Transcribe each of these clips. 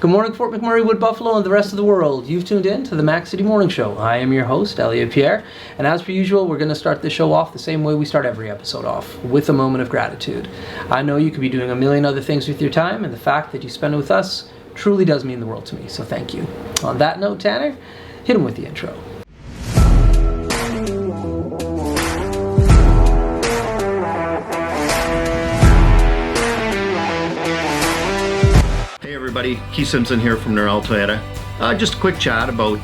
Good morning, Fort McMurray, Wood Buffalo, and the rest of the world. You've tuned in to the Mac City Morning Show. I am your host, Elliot Pierre, and as per usual, we're going to start the show off the same way we start every episode off, with a moment of gratitude. I know you could be doing a million other things with your time, and the fact that you spend it with us truly does mean the world to me, so thank you. On that note, Tanner, hit him with the intro. Everybody, Keith Simpson here from Northern Alberta. Just a quick chat about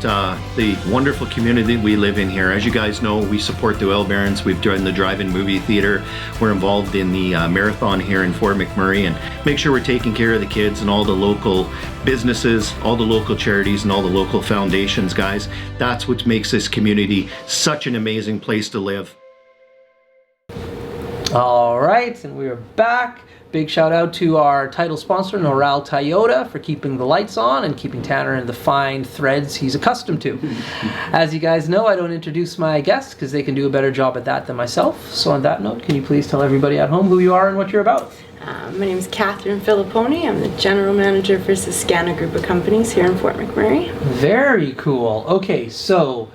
the wonderful community we live in here. As you guys know, we support the Oil Barons. We've joined the drive-in movie theater. We're involved in the marathon here in Fort McMurray, and make sure we're taking care of the kids and all the local businesses, all the local charities, and all the local foundations, guys. That's what makes this community such an amazing place to live. All right, and we are back. Big shout out to our title sponsor, Noral Toyota, for keeping the lights on and keeping Tanner in the fine threads he's accustomed to. As you guys know, I don't introduce my guests because they can do a better job at that than myself. So on that note, can you please tell everybody at home who you are and what you're about? My name is Cathryn Fillipone. I'm the General Manager for Saskana Group of Companies here in Fort McMurray. Very cool. Okay, so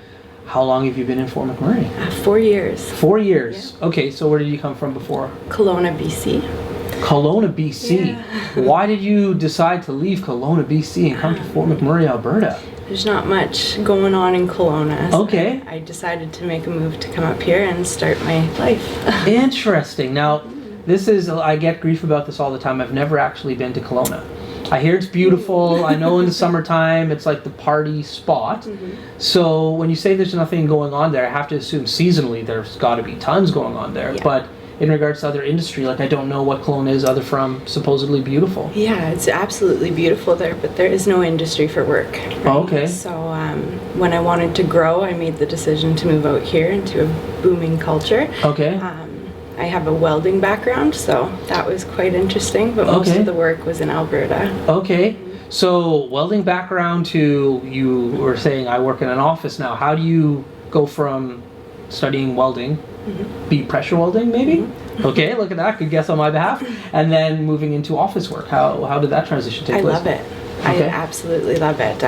how long have you been in Fort McMurray? 4 years. 4 years. Yeah. Okay, so where did you come from before? Kelowna, BC. Kelowna, BC. Yeah. Why did you decide to leave Kelowna, BC and come to Fort McMurray, Alberta? There's not much going on in Kelowna. So Okay. I decided to make a move to come up here and start my life. Interesting. Now, this is, I get grief about this all the time. I've never actually been to Kelowna. I hear it's beautiful. I know in the summertime it's like the party spot. So when you say there's nothing going on there, I have to assume seasonally there's got to be tons going on there. Yeah. But in regards to other industry, like I don't know what Kelowna is other from supposedly beautiful. Yeah, it's absolutely beautiful there, but there is no industry for work. Right? Oh, okay. So when I wanted to grow, I made the decision to move out here into a booming culture. Okay. I have a welding background, so that was quite interesting, but most of the work was in Alberta. Okay. So welding background to, you were saying I work in an office now. How do you go from studying welding, be pressure welding maybe? Okay, look at that, good guess on my behalf. And then moving into office work. How did that transition take place? I love it. Okay. I absolutely love it.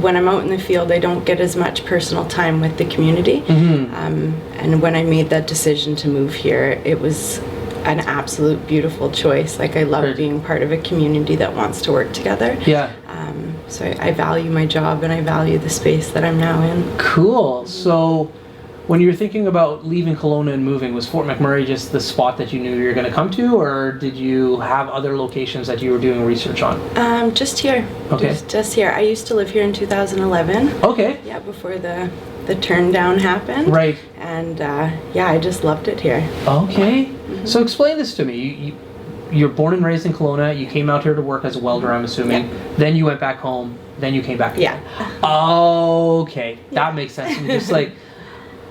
When I'm out in the field, I don't get as much personal time with the community. And when I made that decision to move here, it was an absolute beautiful choice. Like, I love being part of a community that wants to work together. Yeah. So I value my job and I value the space that I'm now in. Cool. So when you were thinking about leaving Kelowna and moving, was Fort McMurray just the spot that you knew you were going to come to, or did you have other locations that you were doing research on? Just here. Okay. Just here. I used to live here in 2011. Okay. Yeah, before the turn down happened. Right. And yeah, I just loved it here. Okay. So explain this to me. You're born and raised in Kelowna. You came out here to work as a welder, I'm assuming. Yeah. Then you went back home. Then you came back again. Yeah. Okay. That makes sense. I'm just like,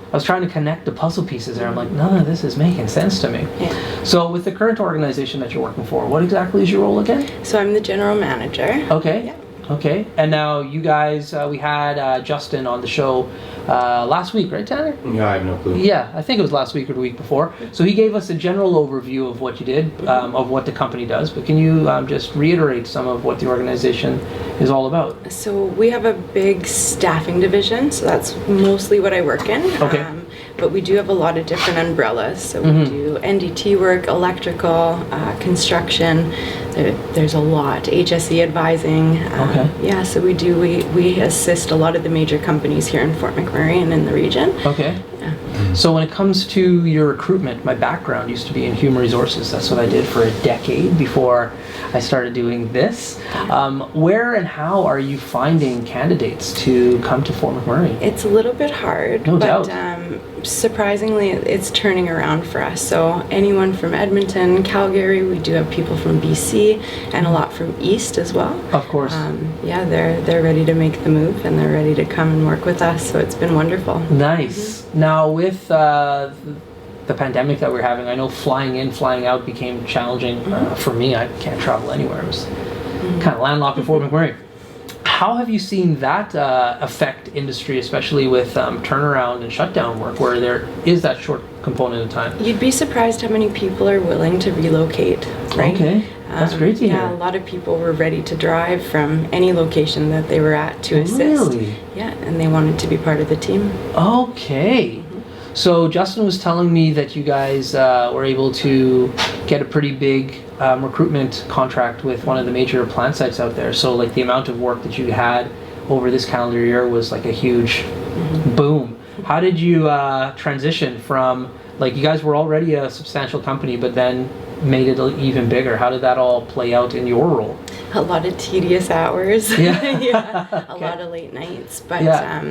I was trying to connect the puzzle pieces there. I'm like, none of this is making sense to me. Yeah. So with the current organization that you're working for, what exactly is your role again? So I'm the general manager. Okay. Yeah. Okay. And now you guys, we had Justin on the show last week, right, Tanner? Yeah, I have no clue. Yeah, I think it was last week or the week before. So he gave us a general overview of what you did, of what the company does. But can you just reiterate some of what the organization is all about? So we have a big staffing division, so that's mostly what I work in. Okay. But we do have a lot of different umbrellas. So we do NDT work, electrical, construction. There's a lot. HSE advising. Okay. Yeah, so we assist a lot of the major companies here in Fort McMurray and in the region. Okay. Yeah. So when it comes to your recruitment, my background used to be in human resources. That's what I did for a decade before I started doing this. Where and how are you finding candidates to come to Fort McMurray? It's a little bit hard, no but doubt. Surprisingly, it's turning around for us. So anyone from Edmonton, Calgary, we do have people from BC and a lot from East as well. Of course. Yeah, they're ready to make the move and they're ready to come and work with us. So it's been wonderful. Nice. Now with the pandemic that we're having, I know flying in, flying out became challenging for me. I can't travel anywhere. I was kind of landlocked in Fort McMurray. How have you seen that affect industry, especially with turnaround and shutdown work, where there is that short component of time? You'd be surprised how many people are willing to relocate, right? Okay. That's great to Yeah, hear. a lot of people were ready to drive from any location that they were at to assist. Really? Yeah, and they wanted to be part of the team. Okay. So Justin was telling me that you guys were able to get a pretty big recruitment contract with one of the major plant sites out there. So like the amount of work that you had over this calendar year was like a huge boom. How did you transition from, like, you guys were already a substantial company, but then made it even bigger? How did that all play out in your role? A lot of tedious hours. Yeah. Yeah, a Okay. lot of late nights. But Yeah.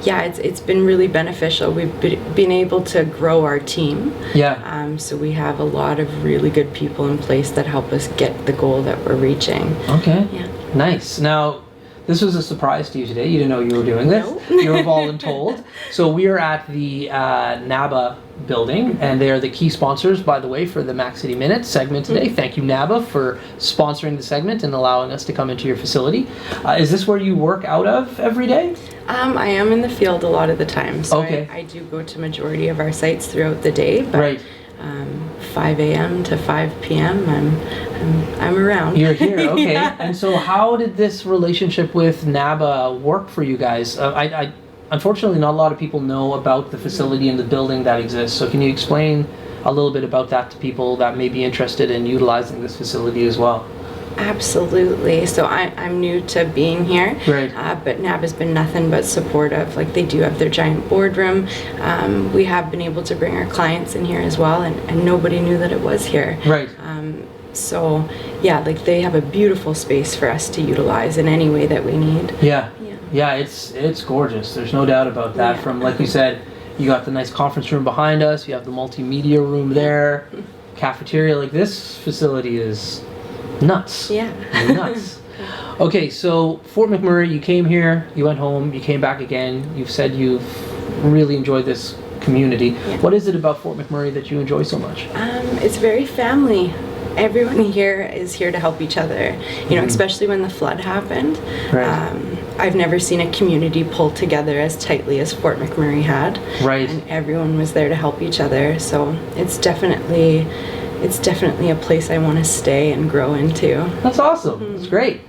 yeah, it's been really beneficial. We've been able to grow our team. Yeah. So we have a lot of really good people in place that help us get the goal that we're reaching. Okay. Yeah. Nice. Now, this was a surprise to you today. You didn't know you were doing this. No. You were voluntold. So we are at the NABA building, and they are the key sponsors, by the way, for the Mac City Minute segment today. Thank you, NABA, for sponsoring the segment and allowing us to come into your facility. Is this where you work out of every day? I am in the field a lot of the time, so Okay. I do go to majority of our sites throughout the day. But Right. 5 a.m. to 5 p.m. I'm around. You're here, okay. Yeah. And so how did this relationship with NABA work for you guys? I unfortunately, not a lot of people know about the facility and the building that exists. So can you explain a little bit about that to people that may be interested in utilizing this facility as well? Absolutely. So I'm new to being here, Right. But NAB has been nothing but supportive. Like, they do have their giant boardroom. We have been able to bring our clients in here as well, and nobody knew that it was here. Right. So yeah, like, they have a beautiful space for us to utilize in any way that we need. Yeah. Yeah. Yeah, it's gorgeous. There's no doubt about that. Yeah. From, like you said, you got the nice conference room behind us. You have the multimedia room there, cafeteria. Like, this facility is nuts. Yeah. Nuts. Okay, so Fort McMurray, you came here, you went home, you came back again. You've said you've really enjoyed this community. Yeah. What is it about Fort McMurray that you enjoy so much? It's very family. Everyone here is here to help each other. You know, especially when the flood happened. Right. I've never seen a community pull together as tightly as Fort McMurray had. Right. And everyone was there to help each other. So it's definitely a place I want to stay and grow into. That's awesome. That's great.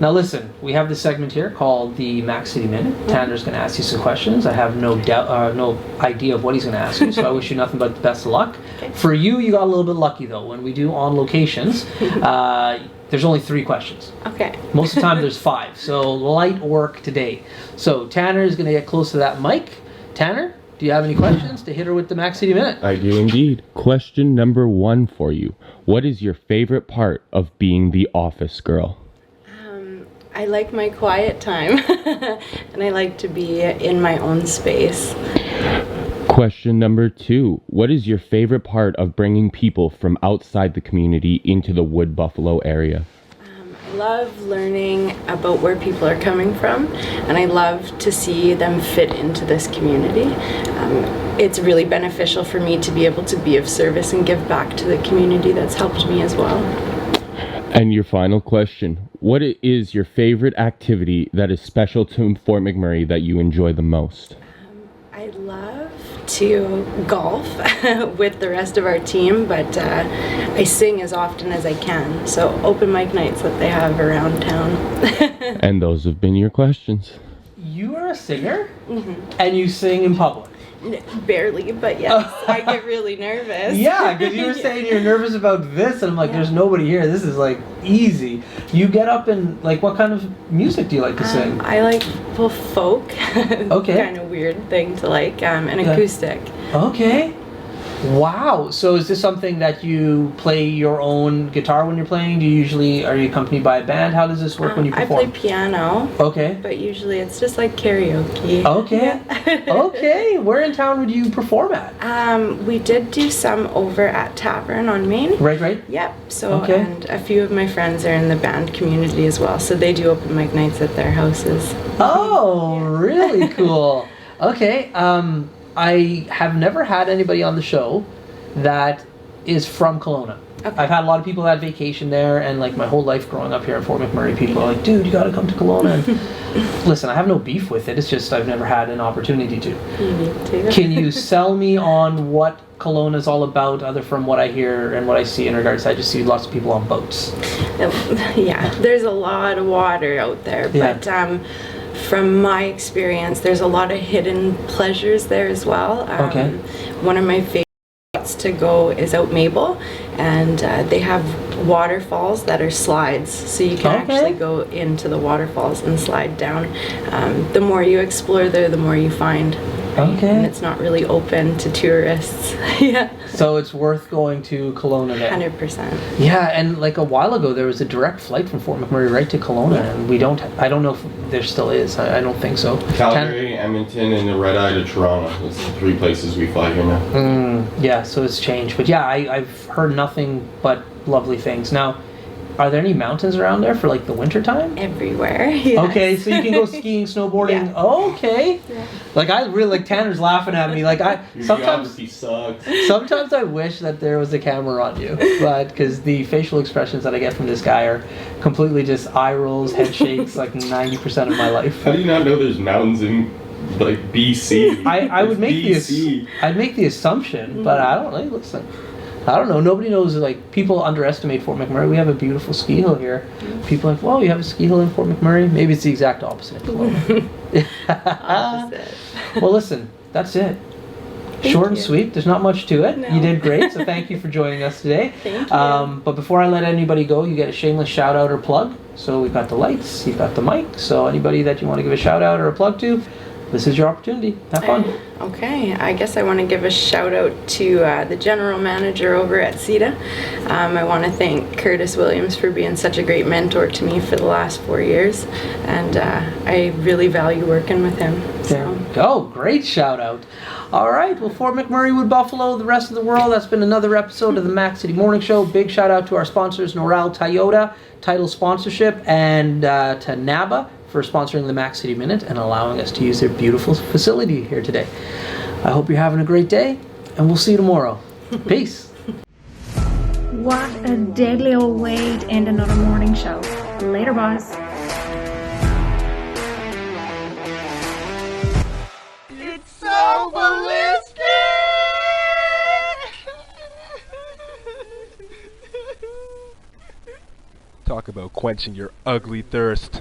Now listen, we have this segment here called the Mac City Minute. Tanner's going to ask you some questions. I have no idea of what he's going to ask you, so I wish you nothing but the best of luck. Okay. For you, you got a little bit lucky though. When we do on locations, there's only 3 questions. Okay. Most of the time there's 5, so light work today. So Tanner is going to get close to that mic. Tanner, do you have any questions to hit her with the Mac City Minute? I do indeed. Question number 1 for you. What is your favorite part of being the office girl? I like my quiet time, and I like to be in my own space. Question number 2. What is your favorite part of bringing people from outside the community into the Wood Buffalo area? I love learning about where people are coming from, and I love to see them fit into this community. It's really beneficial for me to be able to be of service and give back to the community that's helped me as well. And your final question. What is your favorite activity that is special to Fort McMurray that you enjoy the most? I love to golf with the rest of our team, but I sing as often as I can. So open mic nights that they have around town. And those have been your questions. You are a singer, and you sing in public. Barely, but yes, I get really nervous. Yeah, because you were saying you're nervous about this, and I'm like, Yeah. there's nobody here. This is like easy. You get up and, like, what kind of music do you like to sing? I like folk. Okay. Kind of weird thing to like, and acoustic. Okay. Wow. So is this something that you play your own guitar when you're playing? Are you accompanied by a band? How does this work when you I perform? play piano, Okay. but usually it's just like karaoke. Okay. Okay. Where in town would you perform at? We did do some over at Tavern on Main. Right. Yep. So, Okay. and a few of my friends are in the band community as well, so they do open mic nights at their houses. Oh, really cool. Okay. I have never had anybody on the show that is from Kelowna. Okay. I've had a lot of people that vacation there, and like my whole life growing up here in Fort McMurray, people are like, dude, you gotta come to Kelowna. And listen, I have no beef with it, it's just I've never had an opportunity to. Me too. Can you sell me on what Kelowna is all about, other from what I hear and what I see in regards to, I just see lots of people on boats. Yeah, there's a lot of water out there, Yeah. but from my experience, there's a lot of hidden pleasures there as well. Okay. One of my favorite spots to go is out Mabel, and they have waterfalls that are slides, so you can Okay. actually go into the waterfalls and slide down. The more you explore there, the more you find. Okay. And it's not really open to tourists. Yeah. So it's worth going to Kelowna then. 100%. Yeah, and like a while ago there was a direct flight from Fort McMurray right to Kelowna, and I don't know if there still is. I don't think so. Calgary, Edmonton, and the red eye to Toronto. That's the 3 places we fly here now. Yeah, so it's changed. But yeah, I've heard nothing but lovely things. Now, are there any mountains around there for like the winter time? Everywhere. Yes. Okay, so you can go skiing, snowboarding. Yeah. Okay. Yeah. Like I really like Tanner's laughing at me. Like Your sometimes geography sucks. sometimes I wish that there was a camera on you, but because the facial expressions that I get from this guy are completely just eye rolls, head shakes, like 90% of my life. How do you not know there's mountains in like BC? I would make BC. I'd make the assumption, but I don't know. Listen, I don't know. Nobody knows. Like people underestimate Fort McMurray. We have a beautiful ski hill here. People are like, "Whoa, you have a ski hill in Fort McMurray?" Maybe it's the exact opposite. Opposite. Well, listen, that's it. Thank Short and you. sweet. There's not much to it. No. You did great. So thank you for joining us today. Thank you. But before I let anybody go, you get a shameless shout out or plug. So we've got the lights. You've got the mic. So anybody that you want to give a shout out or a plug to, this is your opportunity. Have fun. Okay, I guess I want to give a shout out to the general manager over at CETA. I want to thank Curtis Williams for being such a great mentor to me for the last 4 years, and I really value working with him. There we go. Great shout out. All right. Well, Fort McMurray, Wood Buffalo, the rest of the world, that's been another episode of the Mac City Morning Show. Big shout out to our sponsors, Noral Toyota, title sponsorship, and to NABA for sponsoring the Mac City Minute and allowing us to use their beautiful facility here today. I hope you're having a great day, and we'll see you tomorrow. Peace. What a deadly old way to end another morning show. Later, boys. It's so ballistic! Talk about quenching your ugly thirst.